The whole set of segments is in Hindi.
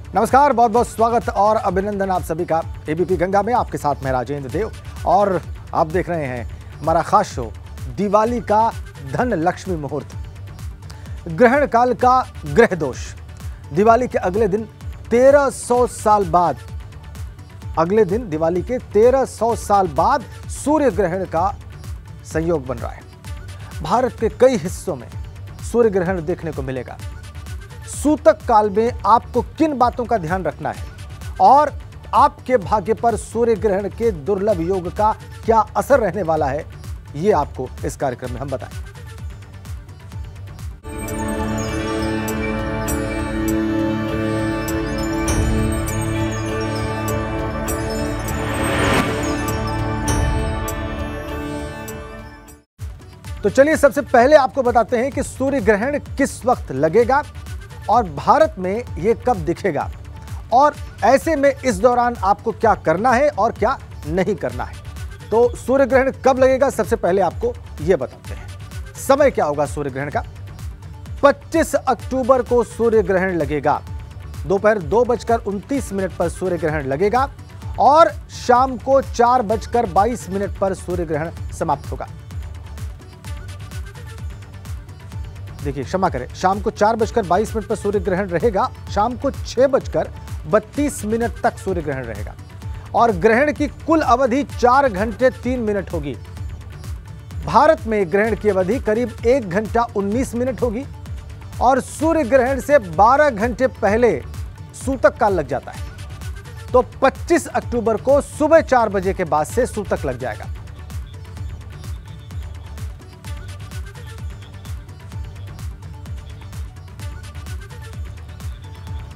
नमस्कार, बहुत बहुत स्वागत और अभिनंदन आप सभी का एबीपी गंगा में। आपके साथ मैं राजेंद्र देव और आप देख रहे हैं हमारा खास शो दिवाली का धन लक्ष्मी मुहूर्त। ग्रहण काल का ग्रह दोष। दिवाली के अगले दिन 1300 साल बाद, दिवाली के 1300 साल बाद सूर्य ग्रहण का संयोग बन रहा है। भारत के कई हिस्सों में सूर्य ग्रहण देखने को मिलेगा। सूतक काल में आपको किन बातों का ध्यान रखना है और आपके भाग्य पर सूर्य ग्रहण के दुर्लभ योग का क्या असर रहने वाला है, ये आपको इस कार्यक्रम में हम बताएंगे। तो चलिए सबसे पहले आपको बताते हैं कि सूर्य ग्रहण किस वक्त लगेगा और भारत में यह कब दिखेगा, और ऐसे में इस दौरान आपको क्या करना है और क्या नहीं करना है। तो सूर्य ग्रहण कब लगेगा, सबसे पहले आपको यह बताते हैं। समय क्या होगा सूर्य ग्रहण का? 25 अक्टूबर को सूर्य ग्रहण लगेगा। दोपहर 2:29 पर सूर्य ग्रहण लगेगा और शाम को 4:22 पर सूर्य ग्रहण समाप्त होगा। देखिए, क्षमा करें, शाम को 4:22 पर सूर्य ग्रहण रहेगा, शाम को 6:32 तक सूर्य ग्रहण रहेगा और ग्रहण की कुल अवधि 4 घंटे 3 मिनट होगी। भारत में ग्रहण की अवधि करीब 1 घंटा 19 मिनट होगी और सूर्य ग्रहण से 12 घंटे पहले सूतक काल लग जाता है। तो 25 अक्टूबर को सुबह 4 बजे के बाद से सूतक लग जाएगा।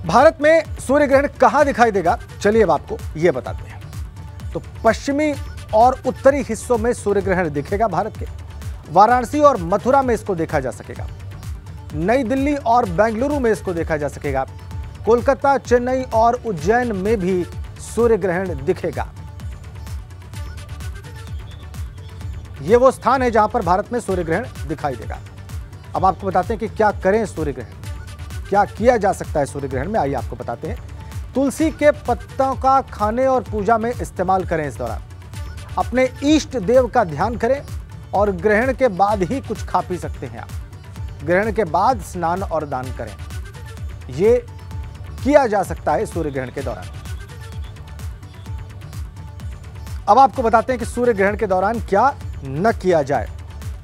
भारत में सूर्य ग्रहण कहां दिखाई देगा, चलिए अब आपको यह बताते हैं। तो पश्चिमी और उत्तरी हिस्सों में सूर्य ग्रहण दिखेगा भारत के। वाराणसी और मथुरा में इसको देखा जा सकेगा। नई दिल्ली और बेंगलुरु में इसको देखा जा सकेगा। कोलकाता, चेन्नई और उज्जैन में भी सूर्य ग्रहण दिखेगा। यह वो स्थान है जहां पर भारत में सूर्य ग्रहण दिखाई देगा। अब आपको बताते हैं कि क्या करें सूर्य ग्रहण, क्या किया जा सकता है सूर्य ग्रहण में, आइए आपको बताते हैं। तुलसी के पत्तों का खाने और पूजा में इस्तेमाल करें। इस दौरान अपने इष्ट देव का ध्यान करें और ग्रहण के बाद ही कुछ खा पी सकते हैं आप। ग्रहण के बाद स्नान और दान करें, यह किया जा सकता है सूर्य ग्रहण के दौरान। अब आपको बताते हैं कि सूर्य ग्रहण के दौरान क्या न किया जाए,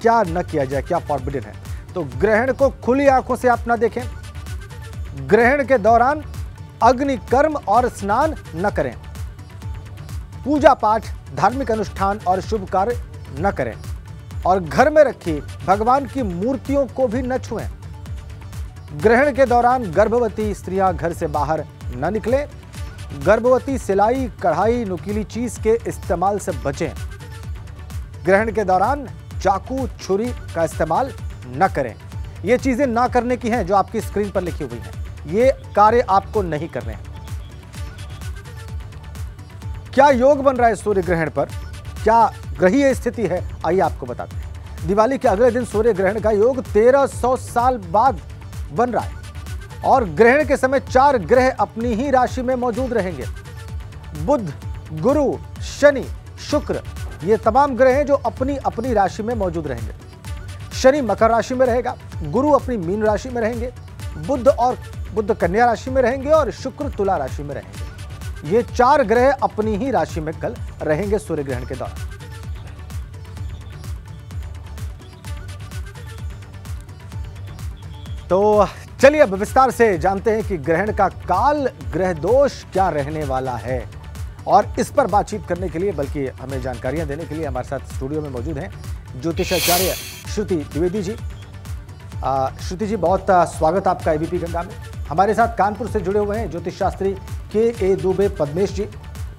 क्या फॉरबिडन है। तो ग्रहण को खुली आंखों से आप ना देखें। ग्रहण के दौरान अग्नि कर्म और स्नान न करें। पूजा पाठ, धार्मिक अनुष्ठान और शुभ कार्य न करें और घर में रखी भगवान की मूर्तियों को भी न छुएं। ग्रहण के दौरान गर्भवती स्त्रियां घर से बाहर न निकलें। गर्भवती सिलाई, कढ़ाई, नुकीली चीज के इस्तेमाल से बचें। ग्रहण के दौरान चाकू, छुरी का इस्तेमाल न करें। ये चीजें ना करने की हैं जो आपकी स्क्रीन पर लिखी हुई हैं। ये कार्य आपको नहीं करने हैं। क्या योग बन रहा है सूर्य ग्रहण पर, क्या ग्रहीय स्थिति है, आइए आपको बताते हैं। दिवाली के अगले दिन सूर्य ग्रहण का योग 1300 साल बाद बन रहा है और ग्रहण के समय 4 ग्रह अपनी ही राशि में मौजूद रहेंगे। बुध, गुरु, शनि, शुक्र, ये तमाम ग्रह हैं जो अपनी अपनी राशि में मौजूद रहेंगे। शनि मकर राशि में रहेगा, गुरु अपनी मीन राशि में रहेंगे, बुध कन्या राशि में रहेंगे और शुक्र तुला राशि में रहेंगे। ये 4 ग्रह अपनी ही राशि में कल रहेंगे सूर्य ग्रहण के दौरान। तो चलिए अब विस्तार से जानते हैं कि ग्रहण का काल, ग्रह दोष क्या रहने वाला है, और इस पर बातचीत करने के लिए, बल्कि हमें जानकारियां देने के लिए हमारे साथ स्टूडियो में मौजूद हैं ज्योतिषाचार्य श्रुति द्विवेदी जी। श्रुति जी, बहुत स्वागत आपका एबीपी गंगा में। हमारे साथ कानपुर से जुड़े हुए हैं ज्योतिष शास्त्री के दुबे पद्मेश जी।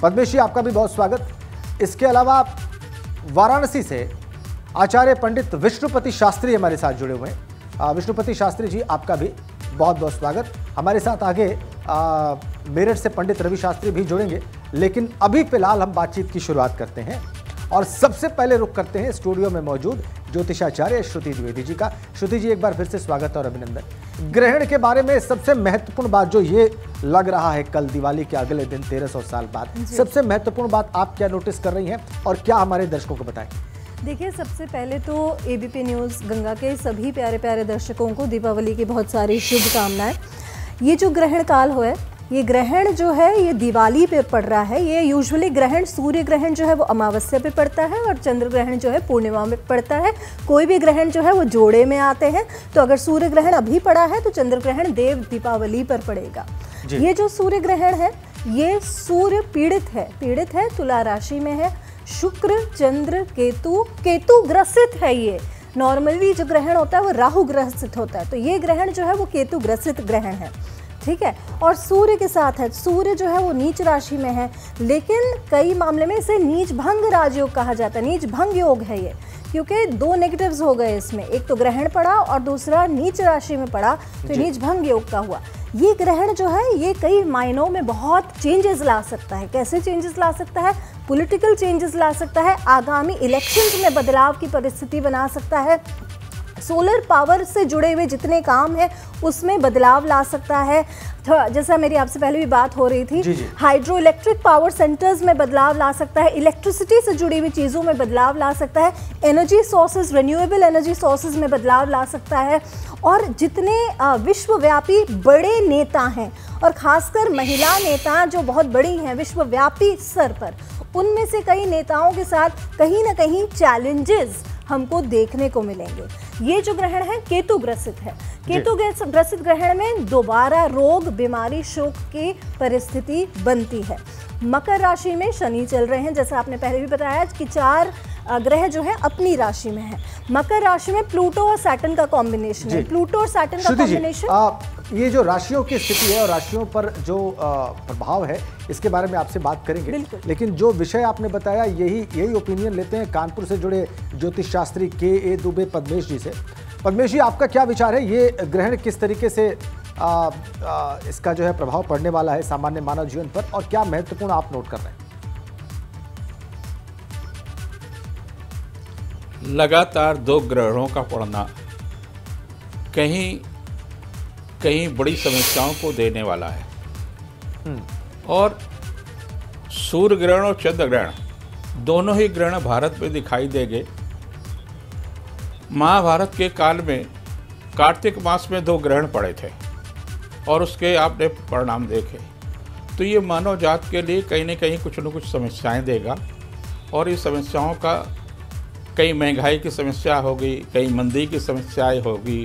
पद्मेश जी, आपका भी बहुत स्वागत। इसके अलावा वाराणसी से आचार्य पंडित विष्णुपति शास्त्री हमारे साथ जुड़े हुए हैं। विष्णुपति शास्त्री जी, आपका भी बहुत बहुत स्वागत। हमारे साथ आगे मेरठ से पंडित रवि शास्त्री भी जुड़ेंगे, लेकिन अभी फिलहाल हम बातचीत की शुरुआत करते हैं और सबसे पहले रुख करते हैं स्टूडियो में मौजूद ज्योतिषाचार्य श्रुति द्विवेदी जी का। श्रुति जी, एक बार फिर से स्वागत और अभिनंदन। ग्रहण के बारे में सबसे महत्वपूर्ण बात जो ये लग रहा है, कल दिवाली के अगले दिन 1300 साल बाद, सबसे महत्वपूर्ण बात आप क्या नोटिस कर रही हैं और क्या हमारे दर्शकों को बताएं? देखिए, सबसे पहले तो एबीपी न्यूज़ गंगा के सभी प्यारे प्यारे दर्शकों को दीपावली की बहुत सारी शुभकामनाएं। ये जो ग्रहण काल है, ये ग्रहण जो है ये दिवाली पे पड़ रहा है। ये यूजुअली ग्रहण, सूर्य ग्रहण जो है वो अमावस्या पे पड़ता है और चंद्र ग्रहण जो है पूर्णिमा में पड़ता है। कोई भी ग्रहण जो है वो जोड़े में आते हैं। तो अगर सूर्य ग्रहण अभी पड़ा है तो चंद्र ग्रहण देव दीपावली पर पड़ेगा। ये जो सूर्य ग्रहण है ये सूर्य पीड़ित है, तुला राशि में है। शुक्र, चंद्र, केतु ग्रसित है। ये नॉर्मली जो ग्रहण होता है वो राहु ग्रसित होता है, तो ये ग्रहण जो है वो केतु ग्रसित ग्रहण है, ठीक है। और सूर्य के साथ है, सूर्य जो है वो नीच राशि में है, लेकिन कई मामले में इसे नीच भंग राजयोग कहा जाता है। नीच भंग योग है ये, क्योंकि दो नेगेटिव्स हो गए इसमें, एक तो ग्रहण पड़ा और दूसरा नीच राशि में पड़ा, तो नीच भंग योग का हुआ। ये ग्रहण जो है ये कई मायनों में बहुत चेंजेस ला सकता है। कैसे चेंजेस ला सकता है? पॉलिटिकल चेंजेस ला सकता है, आगामी इलेक्शंस में बदलाव की परिस्थिति बना सकता है, सोलर पावर से जुड़े हुए जितने काम हैं उसमें बदलाव ला सकता है। जैसा मेरी आपसे पहले भी बात हो रही थी, हाइड्रो इलेक्ट्रिक पावर सेंटर्स में बदलाव ला सकता है, इलेक्ट्रिसिटी से जुड़ी हुई चीज़ों में बदलाव ला सकता है, energy sources, renewable energy sources में बदलाव ला सकता है। और जितने विश्वव्यापी बड़े नेता हैं और खासकर महिला नेता जो बहुत बड़ी हैं विश्वव्यापी स्तर पर, उनमें से कई नेताओं के साथ कहीं ना कहीं चैलेंजेस हमको देखने को मिलेंगे। ये जो ग्रहण है केतु ग्रसित है। केतु ग्रसित ग्रहण में दोबारा रोग, बीमारी, शोक की परिस्थिति बनती है। मकर राशि में शनि चल रहे हैं, जैसा आपने पहले भी बताया कि 4 ग्रह जो है अपनी राशि में है। मकर राशि में प्लूटो और सैटर्न का कॉम्बिनेशन है। प्लूटो और सैटर्न का कॉम्बिनेशन, ये जो राशियों की स्थिति है और राशियों पर जो प्रभाव है इसके बारे में आपसे बात करेंगे, लेकिन जो विषय आपने बताया यही ओपिनियन लेते हैं कानपुर से जुड़े ज्योतिष शास्त्री के दुबे पद्मेश जी से। पद्मेश जी, आपका क्या विचार है, ये ग्रहण किस तरीके से इसका जो है प्रभाव पड़ने वाला है सामान्य मानव जीवन पर, और क्या महत्वपूर्ण आप नोट कर रहे हैं? लगातार 2 ग्रहणों का पड़ना कहीं बड़ी समस्याओं को देने वाला है। और सूर्य ग्रहण और चंद्र ग्रहण दोनों ही ग्रहण भारत में दिखाई देंगे। महाभारत के काल में कार्तिक मास में 2 ग्रहण पड़े थे और उसके आपने परिणाम देखे। तो ये मानव जात के लिए कहीं न कहीं कुछ न कुछ समस्याएं देगा, और इस समस्याओं का कहीं महंगाई की समस्या होगी, कहीं मंदी की समस्याएं होगी,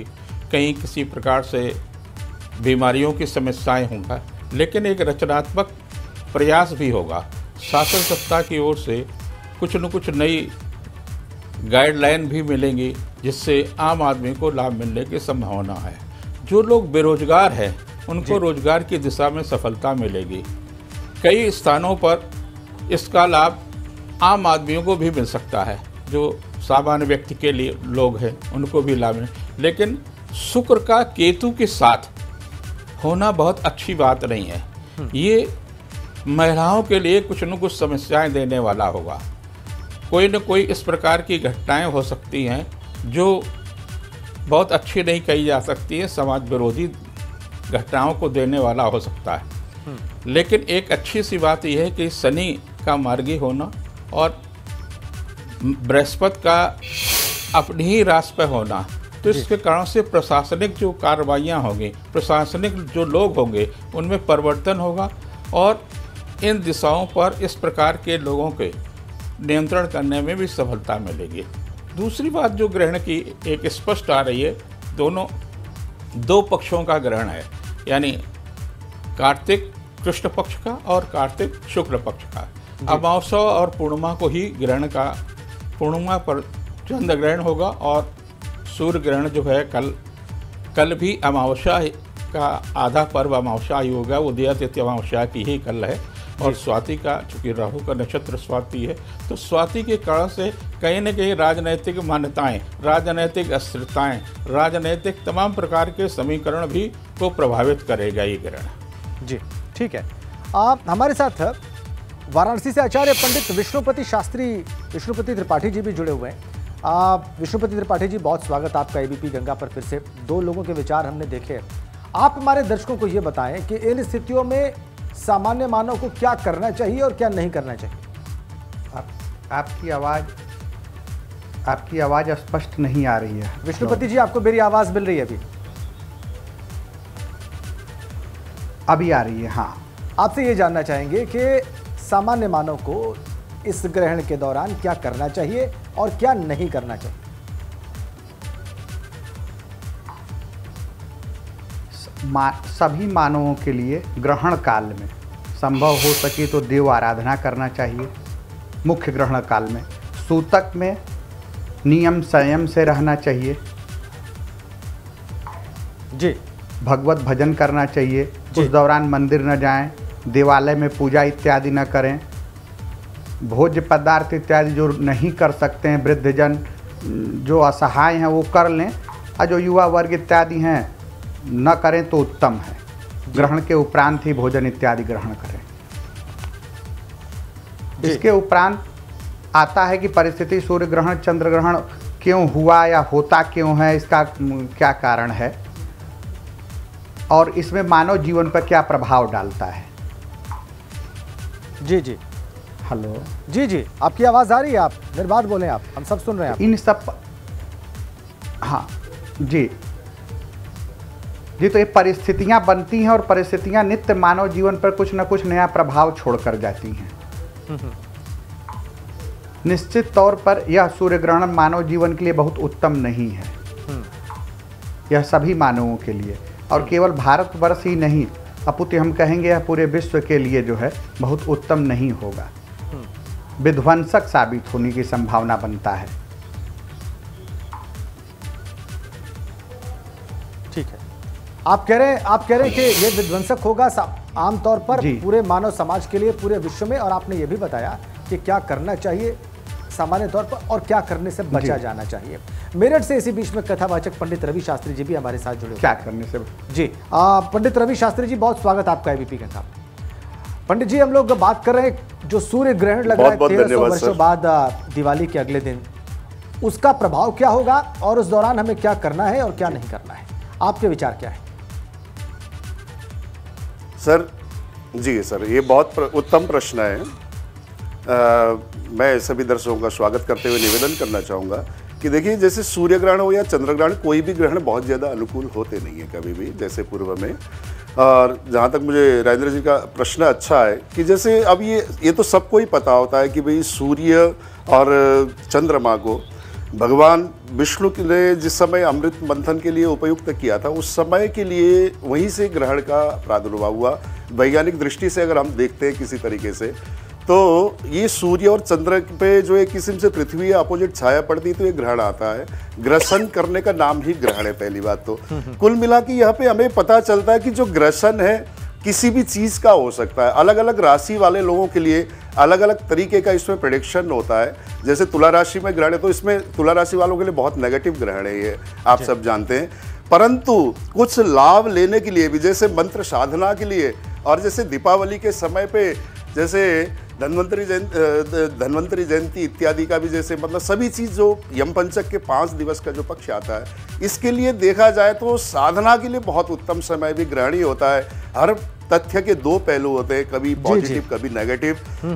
कहीं किसी प्रकार से बीमारियों की समस्याएं होंगी, लेकिन एक रचनात्मक प्रयास भी होगा। शासन सत्ता की ओर से कुछ न कुछ नई गाइडलाइन भी मिलेंगी, जिससे आम आदमी को लाभ मिलने की संभावना है। जो लोग बेरोजगार हैं उनको रोजगार की दिशा में सफलता मिलेगी। कई स्थानों पर इसका लाभ आम आदमियों को भी मिल सकता है, जो सामान्य व्यक्ति के लिए लोग हैं उनको भी लाभ मिले। लेकिन शुक्र का केतु के साथ होना बहुत अच्छी बात नहीं है। ये महिलाओं के लिए कुछ न कुछ समस्याएं देने वाला होगा। कोई न कोई इस प्रकार की घटनाएं हो सकती हैं जो बहुत अच्छी नहीं कही जा सकती है, समाज विरोधी घटनाओं को देने वाला हो सकता है। लेकिन एक अच्छी सी बात यह है कि शनि का मार्गी होना और बृहस्पति का अपनी ही राशि पर होना, तो इसके कारण से प्रशासनिक जो कार्रवाइयाँ होंगी, प्रशासनिक जो लोग होंगे उनमें परिवर्तन होगा, और इन दिशाओं पर इस प्रकार के लोगों के नियंत्रण करने में भी सफलता मिलेगी। दूसरी बात जो ग्रहण की एक स्पष्ट आ रही है, दोनों 2 पक्षों का ग्रहण है, यानी कार्तिक कृष्ण पक्ष का और कार्तिक शुक्ल पक्ष का। अमावस्या और पूर्णिमा को ही ग्रहण का, पूर्णिमा पर चंद्र ग्रहण होगा, और सूर्य ग्रहण जो है कल भी अमावस्या का आधा पर्व अमावस्या ही होगा, उदया तिथि अमावस्या की ही कल है। और स्वाति का, चूँकि राहु का नक्षत्र स्वाति है, तो स्वाति के कारण से कहीं न कहीं राजनैतिक मान्यताएं, राजनैतिक अस्थिरताएं, राजनैतिक तमाम प्रकार के समीकरण भी को प्रभावित करेगा ये ग्रहण। जी, ठीक है। आप हमारे साथ वाराणसी से आचार्य पंडित विष्णुपति त्रिपाठी जी भी जुड़े हुए हैं। विष्णुपति त्रिपाठी जी, बहुत स्वागत आपका एबीपी गंगा पर। फिर से दो लोगों के विचार हमने देखे। आप हमारे दर्शकों को ये बताएं कि इन स्थितियों में सामान्य मानव को क्या करना चाहिए और क्या नहीं करना चाहिए। आपकी आवाज स्पष्ट नहीं आ रही है। विष्णुपति जी, आपको मेरी आवाज मिल रही है? अभी आ रही है। हाँ, आपसे ये जानना चाहेंगे कि सामान्य मानव को इस ग्रहण के दौरान क्या करना चाहिए और क्या नहीं करना चाहिए। सभी मानवों के लिए ग्रहण काल में संभव हो सके तो देव आराधना करना चाहिए। मुख्य ग्रहण काल में सूतक में नियम संयम से रहना चाहिए जी। भगवत भजन करना चाहिए। उस दौरान मंदिर न जाएं, देवालय में पूजा इत्यादि न करें। भोज्य पदार्थ इत्यादि जो नहीं कर सकते हैं वृद्धजन, जो असहाय हैं, वो कर लें, और जो युवा वर्ग इत्यादि हैं न करें तो उत्तम है। ग्रहण के उपरांत ही भोजन इत्यादि ग्रहण करें। इसके उपरांत आता है कि परिस्थिति सूर्य ग्रहण चंद्र ग्रहण क्यों हुआ या होता क्यों है, इसका क्या कारण है और इसमें मानव जीवन पर क्या प्रभाव डालता है। जी जी, हेलो जी जी, आपकी आवाज़ आ रही है? आप निर्बाध बोलें, आप, हम सब सुन रहे हैं। इन सब, हाँ जी जी, तो ये परिस्थितियां बनती हैं और परिस्थितियां नित्य मानव जीवन पर कुछ न कुछ नया प्रभाव छोड़कर जाती हैं। निश्चित तौर पर यह सूर्य ग्रहण मानव जीवन के लिए बहुत उत्तम नहीं है। यह सभी मानवों के लिए, और केवल भारतवर्ष ही नहीं, अपितु हम कहेंगे यह पूरे विश्व के लिए जो है बहुत उत्तम नहीं होगा। विध्वंसक साबित होने की संभावना बनता है। ठीक है, आप कह रहे हैं कि ये विध्वंसक होगा आमतौर पर पूरे मानव समाज के लिए, पूरे विश्व में। और आपने ये भी बताया कि क्या करना चाहिए सामान्य तौर पर और क्या करने से बचा जाना चाहिए। मेरठ से इसी बीच में कथावाचक पंडित रवि शास्त्री जी भी हमारे साथ जुड़े। क्या करने से जी, पंडित रवि शास्त्री जी, बहुत स्वागत आपका एबीपी गंगा। पंडित जी, हम लोग बात कर रहे हैं जो सूर्य ग्रहण लग रहा है 1300 वर्षों बाद दिवाली के अगले दिन, उसका प्रभाव क्या होगा और उस दौरान हमें क्या करना है और क्या नहीं करना है, आपके विचार क्या है? सर जी, सर ये बहुत उत्तम प्रश्न है। मैं सभी दर्शकों का स्वागत करते हुए निवेदन करना चाहूँगा कि देखिए, जैसे सूर्य ग्रहण हो या चंद्र ग्रहण, कोई भी ग्रहण बहुत ज़्यादा अनुकूल होते नहीं है कभी भी, जैसे पूर्व में। और जहाँ तक मुझे राजेंद्र जी का प्रश्न अच्छा है कि जैसे अब ये तो सबको ही पता होता है कि भाई सूर्य और चंद्रमा को भगवान विष्णु ने जिस समय अमृत मंथन के लिए उपयुक्त किया था, उस समय के लिए वहीं से ग्रहण का प्रादुर्भाव हुआ। वैज्ञानिक दृष्टि से अगर हम देखते हैं किसी तरीके से, तो ये सूर्य और चंद्र पे जो एक किस्म से पृथ्वी अपोजिट छाया पड़ती, तो ये ग्रहण आता है। ग्रसन करने का नाम ही ग्रहण है, पहली बात तो। कुल मिला के यहाँ पे हमें पता चलता है कि जो ग्रसन है किसी भी चीज़ का हो सकता है। अलग अलग राशि वाले लोगों के लिए अलग अलग तरीके का इसमें प्रेडिक्शन होता है। जैसे तुला राशि में ग्रहण है, तो इसमें तुला राशि वालों के लिए बहुत नेगेटिव ग्रहण है, ये आप सब जानते हैं। परंतु कुछ लाभ लेने के लिए भी, जैसे मंत्र साधना के लिए, और जैसे दीपावली के समय पे जैसे धन्वंतरी जयंती इत्यादि का भी, जैसे मतलब सभी चीज़ जो यम पंचक के 5 दिवस का जो पक्ष आता है, इसके लिए देखा जाए तो साधना के लिए बहुत उत्तम समय भी ग्रहण ही होता है। हर तथ्य के 2 पहलू होते हैं, कभी पॉजिटिव कभी नेगेटिव।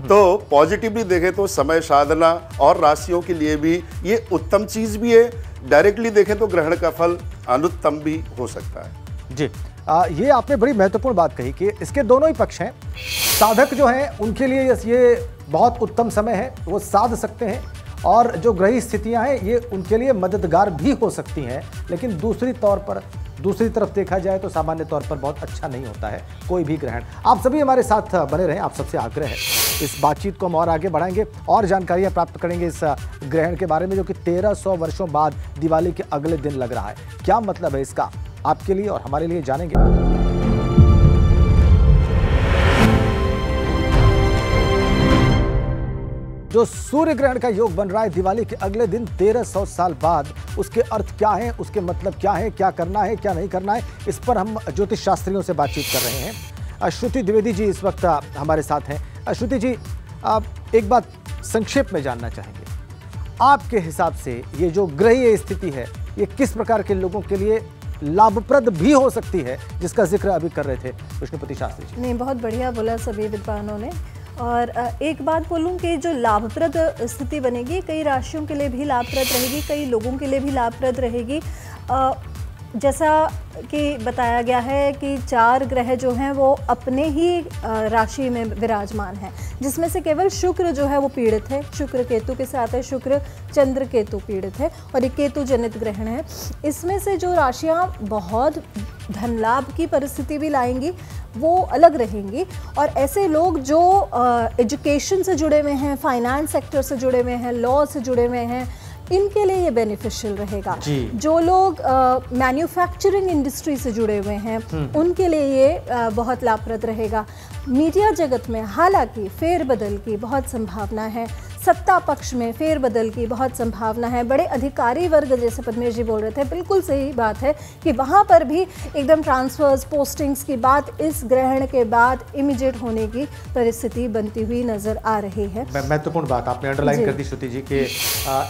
तो पॉजिटिवली देखें तो समय साधना और राशियों के लिए भी ये उत्तम चीज़ भी है। डायरेक्टली देखें तो ग्रहण का फल अनुत्तम भी हो सकता है। जी, ये आपने बड़ी महत्वपूर्ण बात कही कि इसके दोनों ही पक्ष हैं। साधक जो हैं उनके लिए ये बहुत उत्तम समय है, वो साध सकते हैं, और जो ग्रही स्थितियां हैं ये उनके लिए मददगार भी हो सकती हैं। लेकिन दूसरी तरफ देखा जाए तो सामान्य तौर पर बहुत अच्छा नहीं होता है कोई भी ग्रहण। आप सभी हमारे साथ बने रहें, आप सबसे आग्रह है। इस बातचीत को हम और आगे बढ़ाएंगे और जानकारियां प्राप्त करेंगे इस ग्रहण के बारे में, जो कि 1300 वर्षों बाद दिवाली के अगले दिन लग रहा है। क्या मतलब है इसका आपके लिए और हमारे लिए, जानेंगे। जो सूर्य ग्रहण का योग बन रहा है दिवाली के अगले दिन 1300 साल बाद, उसके अर्थ क्या हैं, उसके मतलब क्या है, क्या करना है, क्या नहीं करना है, इस पर हम ज्योतिष शास्त्रियों से बातचीत कर रहे हैं। श्रुति द्विवेदी जी इस वक्त हमारे साथ हैं। श्रुति जी, आप एक बात संक्षेप में जानना चाहेंगे, आपके हिसाब से ये जो ग्रहीय स्थिति है ये किस प्रकार के लोगों के लिए लाभप्रद भी हो सकती है, जिसका जिक्र अभी कर रहे थे विष्णुपति शास्त्री जी? नहीं, बहुत बढ़िया बोला सभी विद्वानों ने। और एक बात बोलूं कि जो लाभप्रद स्थिति बनेगी, कई राशियों के लिए भी लाभप्रद रहेगी, कई लोगों के लिए भी लाभप्रद रहेगी। जैसा कि बताया गया है कि 4 ग्रह जो हैं वो अपने ही राशि में विराजमान हैं, जिसमें से केवल शुक्र जो है वो पीड़ित है। शुक्र केतु के साथ है, शुक्र चंद्र केतु पीड़ित है और एक केतु जनित ग्रहण है। इसमें से जो राशियां बहुत धन लाभ की परिस्थिति भी लाएंगी वो अलग रहेंगी, और ऐसे लोग जो एजुकेशन से जुड़े हुए हैं, फाइनेंस सेक्टर से जुड़े हुए हैं, लॉ से जुड़े हुए हैं, इनके लिए ये बेनिफिशियल रहेगा। जो लोग मैन्युफैक्चरिंग इंडस्ट्री से जुड़े हुए हैं उनके लिए ये बहुत लाभप्रद रहेगा। मीडिया जगत में हालांकि फेरबदल की बहुत संभावना है, सत्ता पक्ष में फेरबदल की बहुत संभावना है। बड़े अधिकारी वर्ग, जैसे पद्मेश जी बोल रहे थे, बिल्कुल सही बात है कि वहाँ पर भी एकदम ट्रांसफर्स, पोस्टिंग्स की बात इस ग्रहण के बाद इमीडिएट होने की परिस्थिति बनती हुई नजर आ रही है। महत्वपूर्ण बात आपने अंडरलाइन कर दी श्रुति जी कि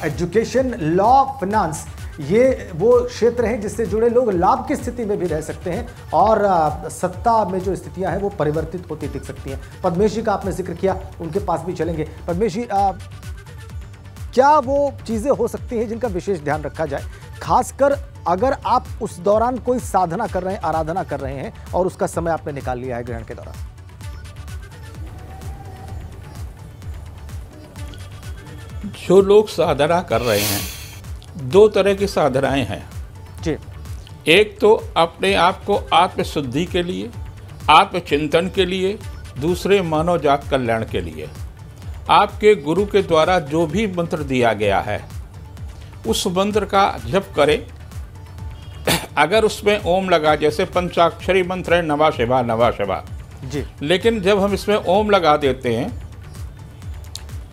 एजुकेशन, लॉ, फाइनेंस ये वो क्षेत्र हैं जिससे जुड़े लोग लाभ की स्थिति में भी रह सकते हैं और सत्ता में जो स्थितियां हैं वो परिवर्तित होती दिख सकती हैं। पद्मेश जी का आपने जिक्र किया, उनके पास भी चलेंगे। पद्मेश जी, क्या वो चीज़ें हो सकती हैं जिनका विशेष ध्यान रखा जाए, खासकर अगर आप उस दौरान कोई साधना कर रहे हैं, आराधना कर रहे हैं और उसका समय आपने निकाल लिया है ग्रहण के दौरान? जो लोग साधना कर रहे हैं, 2 तरह की साधनाएं हैं जी। एक तो अपने आप को आत्मशुद्धि के लिए, आत्मचिंतन के लिए, दूसरे मानव जात कल्याण के लिए। आपके गुरु के द्वारा जो भी मंत्र दिया गया है उस मंत्र का जप करें। अगर उसमें ओम लगा, जैसे पंचाक्षरी मंत्र है नमः शिवाय नमः शिवाय जी, लेकिन जब हम इसमें ओम लगा देते हैं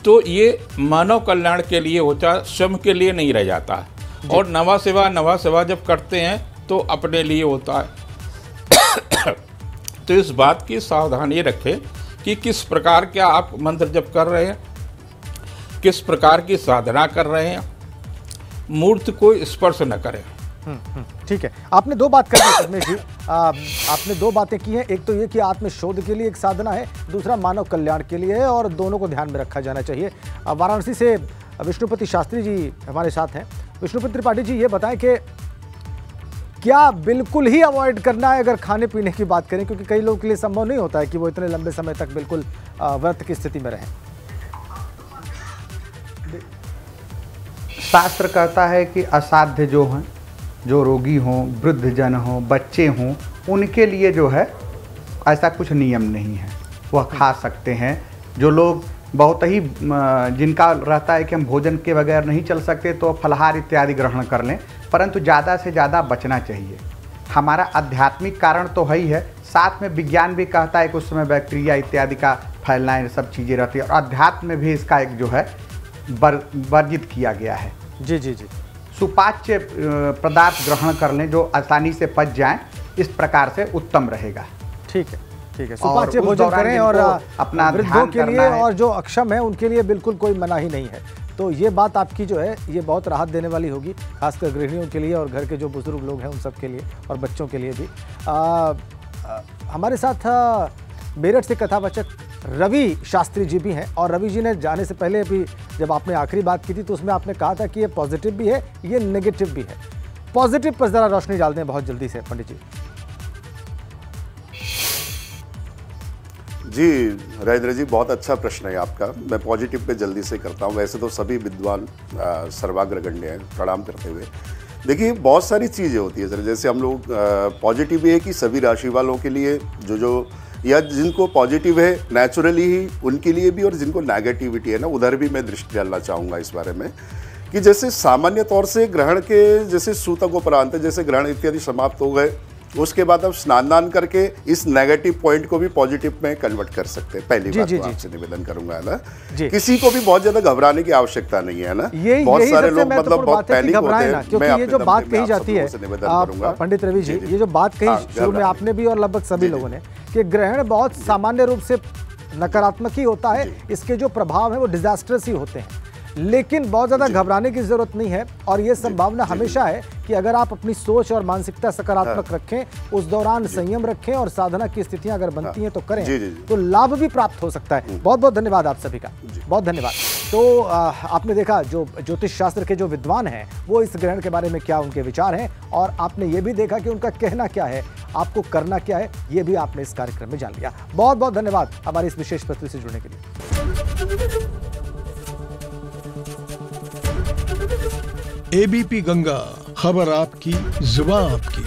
तो ये मानव कल्याण के लिए होता है, स्वयं के लिए नहीं रह जाता है। और नमः शिवाय जब करते हैं तो अपने लिए होता है। तो इस बात की सावधानी रखें कि किस प्रकार का आप मंत्र जप कर रहे हैं, किस प्रकार की साधना कर रहे हैं, मूर्ति को स्पर्श न करें। ठीक है, आपने 2 बात कर दी पद्मेश जी। आपने 2 बातें की हैं, एक तो ये कि आत्मशोध के लिए एक साधना है, दूसरा मानव कल्याण के लिए है और दोनों को ध्यान में रखा जाना चाहिए। वाराणसी से विष्णुपति शास्त्री जी हमारे साथ हैं। विष्णुपति त्रिपाठी जी, ये बताएं कि क्या बिल्कुल ही अवॉइड करना है अगर खाने पीने की बात करें, क्योंकि कई लोगों के लिए संभव नहीं होता है कि वो इतने लंबे समय तक बिल्कुल व्रत की स्थिति में रहें? शास्त्र कहता है कि असाध्य जो हैं, जो रोगी हों, वृद्धजन हों, बच्चे हों, उनके लिए जो है ऐसा कुछ नियम नहीं है, वह खा सकते हैं। जो लोग बहुत ही जिनका रहता है कि हम भोजन के बगैर नहीं चल सकते तो फलाहार इत्यादि ग्रहण कर लें, परंतु ज़्यादा से ज़्यादा बचना चाहिए। हमारा आध्यात्मिक कारण तो है ही है, साथ में विज्ञान भी कहता है कि उस समय बैक्टीरिया इत्यादि का फैलना, ये सब चीज़ें रहती है और अध्यात्म में भी इसका एक जो है वर्जित किया गया है। जी जी जी। सुपाच्य पदार्थ ग्रहण कर लें जो आसानी से पच जाएं, इस प्रकार से उत्तम रहेगा। ठीक है, ठीक है, सुपाच्य भोजन करें और अपना वृद्धों के लिए और जो अक्षम है उनके लिए बिल्कुल कोई मना ही नहीं है। तो ये बात आपकी जो है ये बहुत राहत देने वाली होगी, खासकर गृहिणियों के लिए और घर के जो बुजुर्ग लोग हैं उन सब के लिए और बच्चों के लिए भी। हमारे साथ मेरठ से कथावाचक रवि शास्त्री जी भी हैं और रवि जी ने जाने से पहले भी जब आपने आखिरी बात की थी तो उसमें आपने कहा था कि ये पॉजिटिव भी है, ये नेगेटिव भी है। पॉजिटिव पर ज़रा रोशनी डाल दें बहुत जल्दी से पंडित जी। जी राजेंद्र जी, बहुत अच्छा प्रश्न है आपका। मैं पॉजिटिव पे जल्दी से करता हूँ। वैसे तो सभी विद्वान सर्वाग्रगण्य हैं, प्रणाम करते हुए। देखिए, बहुत सारी चीज़ें होती है सर। जैसे हम लोग पॉजिटिव ये है कि सभी राशि वालों के लिए जो या जिनको पॉजिटिव है नेचुरली ही उनके लिए भी, और जिनको नेगेटिविटी है ना उधर भी मैं दृष्टि डालना चाहूँगा इस बारे में कि जैसे सामान्य तौर से ग्रहण के जैसे सूतक उपरांत जैसे ग्रहण इत्यादि समाप्त हो गए, उसके बाद हम स्नान दान करके इस नेगेटिव पॉइंट को भी पॉजिटिव में कन्वर्ट कर सकते हैं। पहली बात तो आपसे निवेदन करूंगा है ना, किसी को भी बहुत ज्यादा घबराने की आवश्यकता नहीं है ना। बहुत सारे लोग मतलब बहुत पैनिक होते हैं। क्योंकि ये जो बात कही जाती है पंडित रवि जी, ये जो बात कही शुरू में आपने भी और लगभग सभी लोगों ने कि ग्रहण बहुत सामान्य रूप से नकारात्मक ही होता है, इसके जो प्रभाव है वो डिजास्टर्स ही होते हैं। लेकिन बहुत ज्यादा घबराने की जरूरत नहीं है, और ये संभावना हमेशा है कि अगर आप अपनी सोच और मानसिकता सकारात्मक रखें, उस दौरान संयम रखें और साधना की स्थितियां अगर बनती हैं तो करें, तो लाभ भी प्राप्त हो सकता है। बहुत बहुत धन्यवाद आप सभी का, बहुत धन्यवाद। तो आपने देखा जो ज्योतिष शास्त्र के जो विद्वान हैं वो इस ग्रहण के बारे में क्या उनके विचार हैं, और आपने ये भी देखा कि उनका कहना क्या है, आपको करना क्या है, ये भी आपने इस कार्यक्रम में जान लिया। बहुत बहुत धन्यवाद हमारी इस विशेष प्रस्तुति से जुड़ने के लिए। एबीपी गंगा, खबर आपकी, जुबान आपकी।